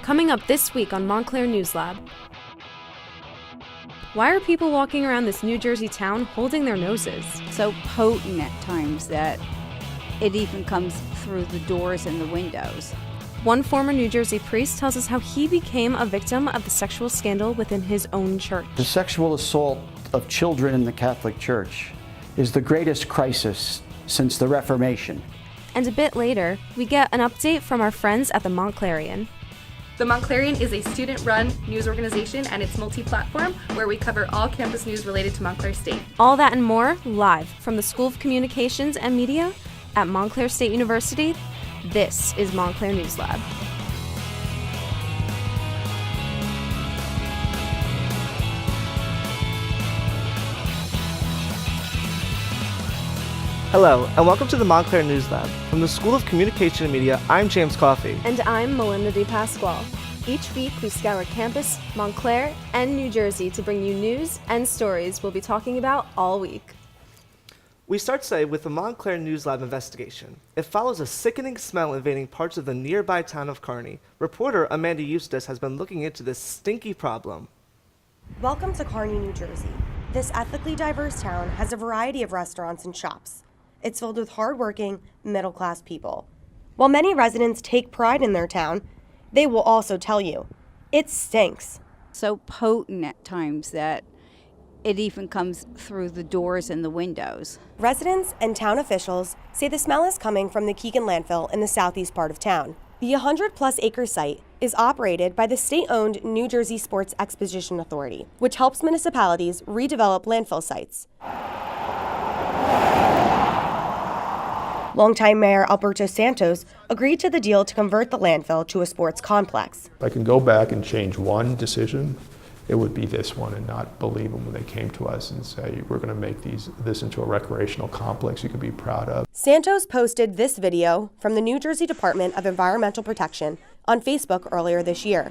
Coming up this week on Montclair News Lab. Why are people walking around this New Jersey town holding their noses? So potent at times that it even comes through the doors and the windows. One former New Jersey priest tells us how he became a victim of the sexual scandal within his own church. The sexual assault of children in the Catholic Church is the greatest crisis since the Reformation. And a bit later, we get an update from our friends at the Montclairian. The Montclairian is a student-run news organization, and it's multi-platform where we cover all campus news related to Montclair State. All that and more live from the School of Communications and Media at Montclair State University. This is Montclair News Lab. Hello, and welcome to the Montclair News Lab. From the School of Communication and Media, I'm James Coffey. And I'm Melinda DePasquale. Each week, we scour campus, Montclair, and New Jersey to bring you news and stories we'll be talking about all week. We start today with the Montclair News Lab investigation. It follows a sickening smell invading parts of the nearby town of Kearny. Reporter Amanda Eustace has been looking into this stinky problem. Welcome to Kearny, New Jersey. This ethically diverse town has a variety of restaurants and shops. It's filled with hardworking, middle-class people. While many residents take pride in their town, they will also tell you, it stinks. So potent at times that it even comes through the doors and the windows. Residents and town officials say the smell is coming from the Kearny Landfill in the southeast part of town. The 100-plus acre site is operated by the state-owned New Jersey Sports Exposition Authority, which helps municipalities redevelop landfill sites. Longtime Mayor Alberto Santos agreed to the deal to convert the landfill to a sports complex. If I can go back and change one decision, it would be this one, and not believe them when they came to us and say, we're going to make this into a recreational complex you can be proud of. Santos posted this video from the New Jersey Department of Environmental Protection on Facebook earlier this year.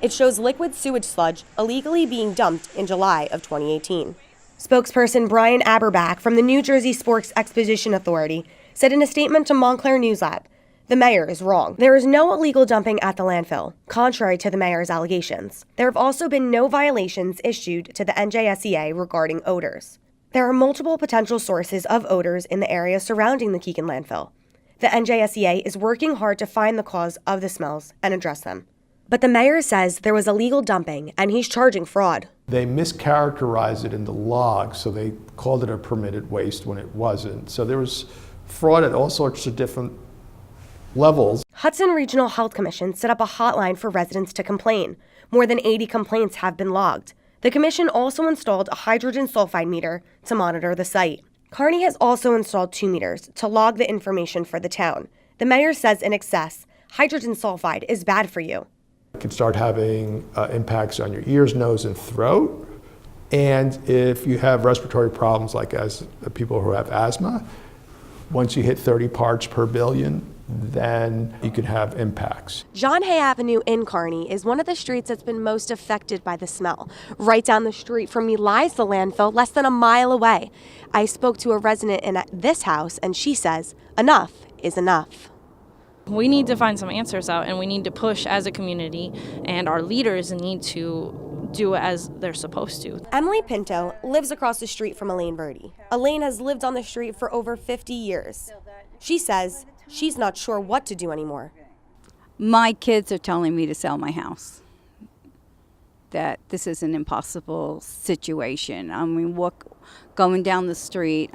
It shows liquid sewage sludge illegally being dumped in July of 2018. Spokesperson Brian Aberbach from the New Jersey Sports Exposition Authority said in a statement to Montclair News Lab, the mayor is wrong. There is no illegal dumping at the landfill, contrary to the mayor's allegations. There have also been no violations issued to the NJSEA regarding odors. There are multiple potential sources of odors in the area surrounding the Kearny Landfill. The NJSEA is working hard to find the cause of the smells and address them. But the mayor says there was illegal dumping and he's charging fraud. They mischaracterized it in the log, so they called it a permitted waste when it wasn't. So there was fraud at all sorts of different levels. Hudson Regional Health Commission set up a hotline for residents to complain. More than 80 complaints have been logged. The commission also installed a hydrogen sulfide meter to monitor the site. Kearny has also installed 2 meters to log the information for the town. The mayor says in excess, hydrogen sulfide is bad for you. It can start having impacts on your ears, nose, and throat. And if you have respiratory problems, like as people who have asthma, once you hit 30 parts per billion, then you could have impacts. John Hay Avenue in Kearny is one of the streets that's been most affected by the smell. Right down the street from me lies the landfill, less than a mile away. I spoke to a resident in this house, and she says, enough is enough. We need to find some answers out, and we need to push as a community, and our leaders need to do as they're supposed to. Emily Pinto lives across the street from Elaine Birdie. Elaine has lived on the street for over 50 years. She says she's not sure what to do anymore. My kids are telling me to sell my house, that this is an impossible situation. I mean, going down the street,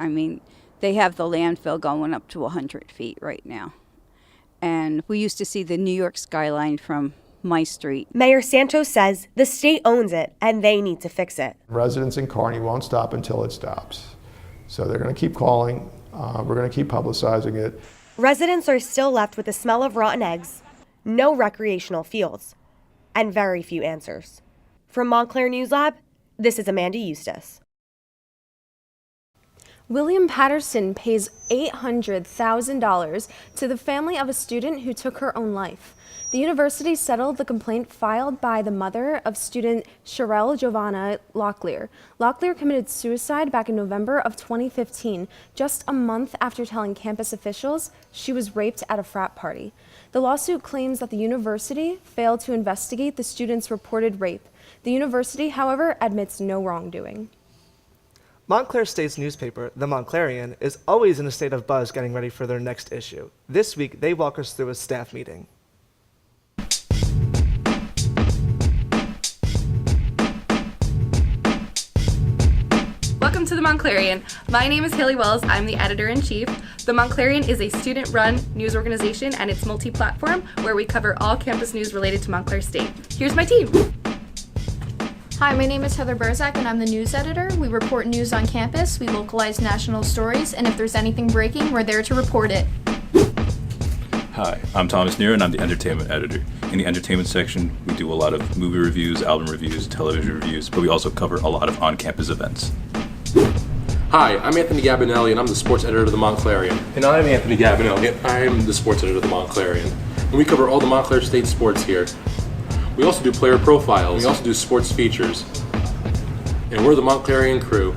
they have the landfill going up to 100 feet right now. And we used to see the New York skyline from my street. Mayor Santos says the state owns it and they need to fix it. Residents in Kearny won't stop until it stops. So they're going to keep calling. We're going to keep publicizing it. Residents are still left with the smell of rotten eggs, no recreational fields, and very few answers. From Montclair News Lab, this is Amanda Eustace. William Patterson pays $800,000 to the family of a student who took her own life. The university settled the complaint filed by the mother of student Sherelle Giovanna Locklear. Locklear committed suicide back in November of 2015, just a month after telling campus officials she was raped at a frat party. The lawsuit claims that the university failed to investigate the student's reported rape. The university, however, admits no wrongdoing. Montclair State's newspaper, the Montclairian, is always in a state of buzz getting ready for their next issue. This week, they walk us through a staff meeting. Welcome to the Montclairian. My name is Haley Wells. I'm the editor-in-chief. The Montclairian is a student-run news organization, and it's multi-platform where we cover all campus news related to Montclair State. Here's my team. Hi, my name is Heather Berzak, and I'm the news editor. We report news on campus, we localize national stories, and if there's anything breaking, we're there to report it. Hi, I'm Thomas Neer, and I'm the entertainment editor. In the entertainment section, we do a lot of movie reviews, album reviews, television reviews, but we also cover a lot of on-campus events. Hi, I'm Anthony Gabinelli, and I'm the sports editor of the Montclairian. And I'm Anthony Gabinelli. I'm the sports editor of the Montclairian. And we cover all the Montclair State sports here. We also do player profiles. We also do sports features. And we're the Montclairian crew.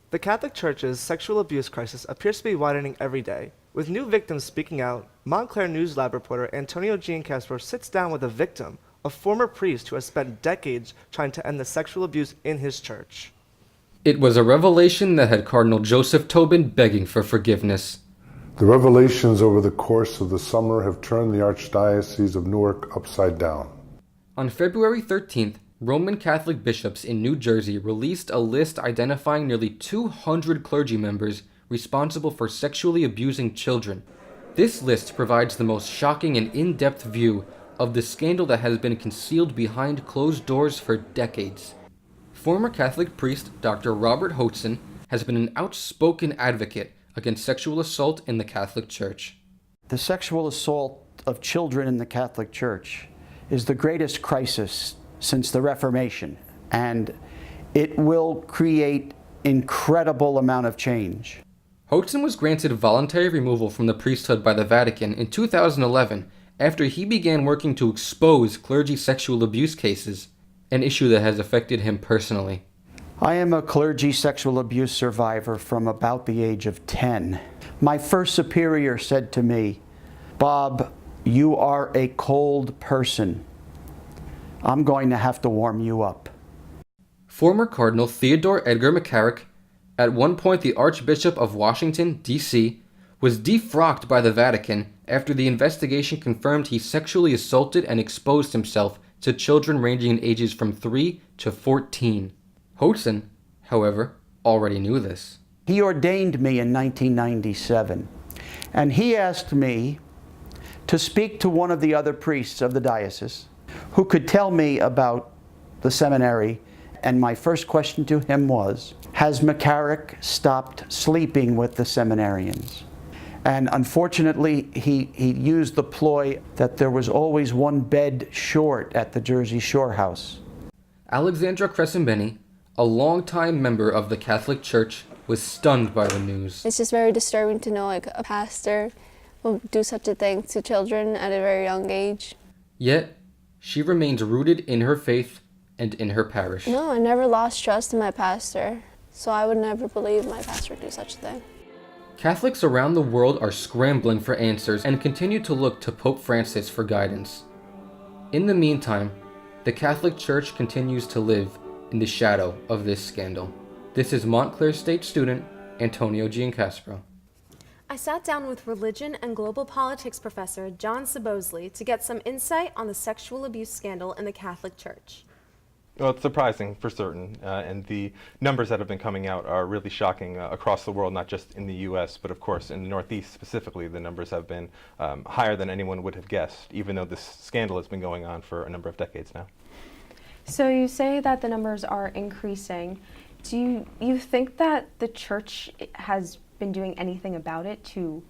The Catholic Church's sexual abuse crisis appears to be widening every day. With new victims speaking out, Montclair News Lab reporter Antonio Giancastro sits down with a victim, a former priest who has spent decades trying to end the sexual abuse in his church. It was a revelation that had Cardinal Joseph Tobin begging for forgiveness. The revelations over the course of the summer have turned the Archdiocese of Newark upside down. On February 13th, Roman Catholic bishops in New Jersey released a list identifying nearly 200 clergy members responsible for sexually abusing children. This list provides the most shocking and in-depth view of the scandal that has been concealed behind closed doors for decades. Former Catholic priest Dr. Robert Hodson has been an outspoken advocate against sexual assault in the Catholic Church. The sexual assault of children in the Catholic Church is the greatest crisis since the Reformation, and it will create incredible amount of change. Hodson was granted voluntary removal from the priesthood by the Vatican in 2011 after he began working to expose clergy sexual abuse cases, an issue that has affected him personally. I am a clergy sexual abuse survivor from about the age of 10. My first superior said to me, "Bob, you are a cold person. I'm going to have to warm you up." Former Cardinal Theodore Edgar McCarrick, at one point the Archbishop of Washington, D.C., was defrocked by the Vatican after the investigation confirmed he sexually assaulted and exposed himself to children ranging in ages from 3 to 14. Hodson, however, already knew this. He ordained me in 1997, and he asked me to speak to one of the other priests of the diocese who could tell me about the seminary, and my first question to him was, has McCarrick stopped sleeping with the seminarians? And unfortunately, he used the ploy that there was always one bed short at the Jersey Shore house. Alexandra Crescembeni, a longtime member of the Catholic Church, was stunned by the news. It's just very disturbing to know like a pastor will do such a thing to children at a very young age. Yet, she remains rooted in her faith and in her parish. No, I never lost trust in my pastor, so I would never believe my pastor would do such a thing. Catholics around the world are scrambling for answers and continue to look to Pope Francis for guidance. In the meantime, the Catholic Church continues to live in the shadow of this scandal. This is Montclair State student Antonio Giancastro. I sat down with religion and global politics professor John Sabosley to get some insight on the sexual abuse scandal in the Catholic Church. Well, it's surprising for certain, and the numbers that have been coming out are really shocking across the world, not just in the U.S., but of course in the Northeast specifically. The numbers have been higher than anyone would have guessed, even though this scandal has been going on for a number of decades now. So you say that the numbers are increasing. Do you think that the church has been doing anything about it to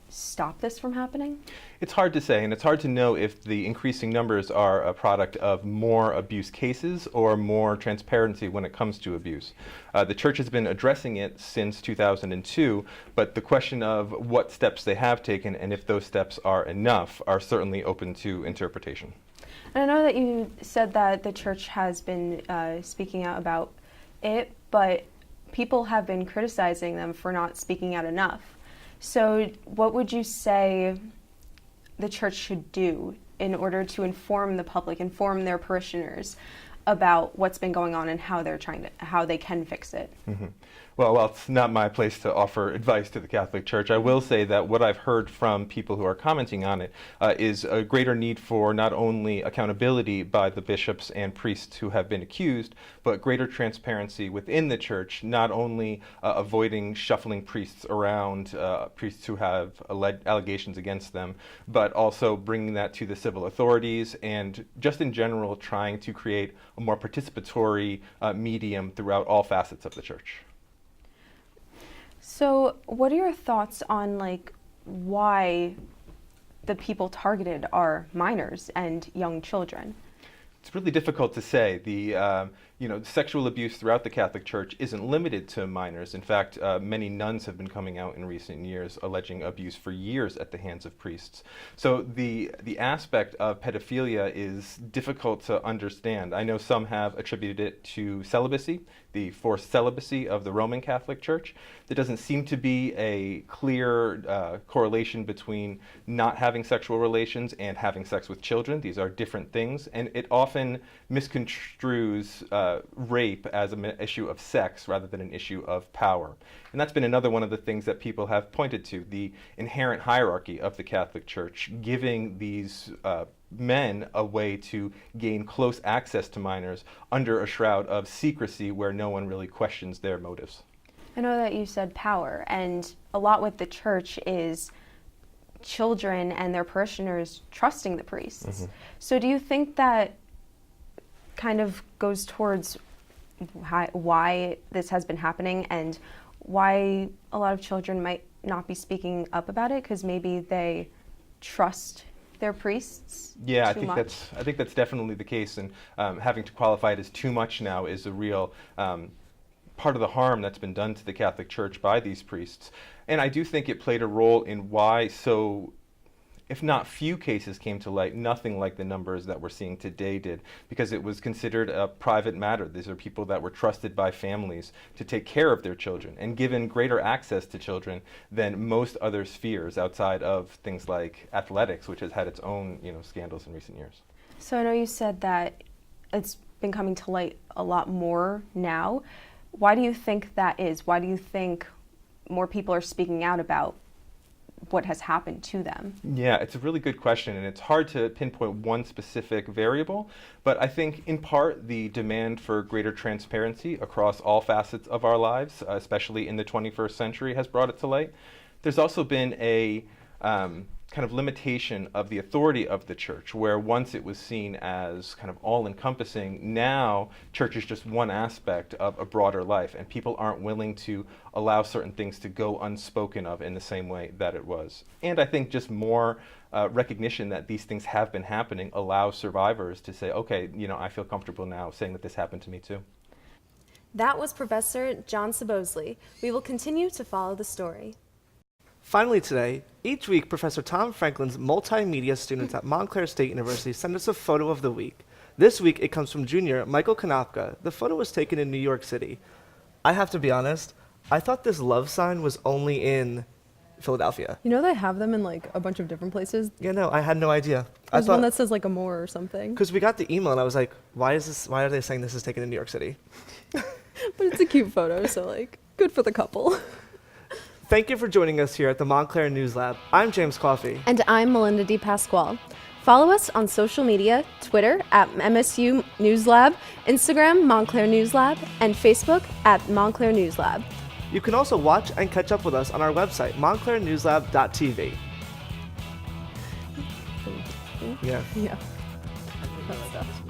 stop this from happening? It's hard to say, and it's hard to know if the increasing numbers are a product of more abuse cases or more transparency when it comes to abuse. The church has been addressing it since 2002, but the question of what steps they have taken and if those steps are enough are certainly open to interpretation. And I know that you said that the church has been speaking out about it, but people have been criticizing them for not speaking out enough. So what would you say the church should do in order to inform the public, inform their parishioners about what's been going on and how they can fix it? Mm-hmm. Well, it's not my place to offer advice to the Catholic Church. I will say that what I've heard from people who are commenting on it is a greater need for not only accountability by the bishops and priests who have been accused, but greater transparency within the church, not only avoiding shuffling priests around, priests who have allegations against them, but also bringing that to the civil authorities and just in general trying to create a more participatory medium throughout all facets of the church. So what are your thoughts on why the people targeted are minors and young children? It's really difficult to say. The sexual abuse throughout the Catholic Church isn't limited to minors. In fact, many nuns have been coming out in recent years alleging abuse for years at the hands of priests. So the aspect of pedophilia is difficult to understand. I know some have attributed it to celibacy, the forced celibacy of the Roman Catholic Church. There doesn't seem to be a clear correlation between not having sexual relations and having sex with children. These are different things, and it often misconstrues rape as an issue of sex rather than an issue of power. And that's been another one of the things that people have pointed to, the inherent hierarchy of the Catholic Church, giving these men a way to gain close access to minors under a shroud of secrecy where no one really questions their motives. I know that you said power, and a lot with the church is children and their parishioners trusting the priests. Mm-hmm. So do you think that kind of goes towards why this has been happening and why a lot of children might not be speaking up about it, because maybe they trust their priests Yeah, too I think that's definitely the case, and having to qualify it as too much now is a real part of the harm that's been done to the Catholic Church by these priests. And I do think it played a role in why so, if not few cases came to light, nothing like the numbers that we're seeing today did, because it was considered a private matter. These are people that were trusted by families to take care of their children and given greater access to children than most other spheres outside of things like athletics, which has had its own scandals in recent years. So I know you said that it's been coming to light a lot more now. Why do you think that is? Why do you think more people are speaking out about what has happened to them? Yeah, it's a really good question, and it's hard to pinpoint one specific variable, but I think in part the demand for greater transparency across all facets of our lives, especially in the 21st century, has brought it to light. There's also been a kind of limitation of the authority of the church, where once it was seen as kind of all-encompassing, now church is just one aspect of a broader life, and people aren't willing to allow certain things to go unspoken of in the same way that it was. And I think just more recognition that these things have been happening allows survivors to say, okay, I feel comfortable now saying that this happened to me too. That was Professor John Sabosley. We will continue to follow the story. Finally today, each week Professor Tom Franklin's multimedia students at Montclair State University send us a photo of the week. This week it comes from junior Michael Konopka. The photo was taken in New York City. I have to be honest, I thought this love sign was only in Philadelphia. You know they have them in a bunch of different places? Yeah, no, I had no idea. There's one that says Amore or something. Because we got the email and I was like, why are they saying this is taken in New York City? But it's a cute photo, so good for the couple. Thank you for joining us here at the Montclair News Lab. I'm James Coffey. And I'm Melinda D. Pasquale. Follow us on social media, Twitter at MSU News Lab, Instagram Montclair News Lab, and Facebook at Montclair News Lab. You can also watch and catch up with us on our website, montclairnewslab.tv. Yeah. That stuff.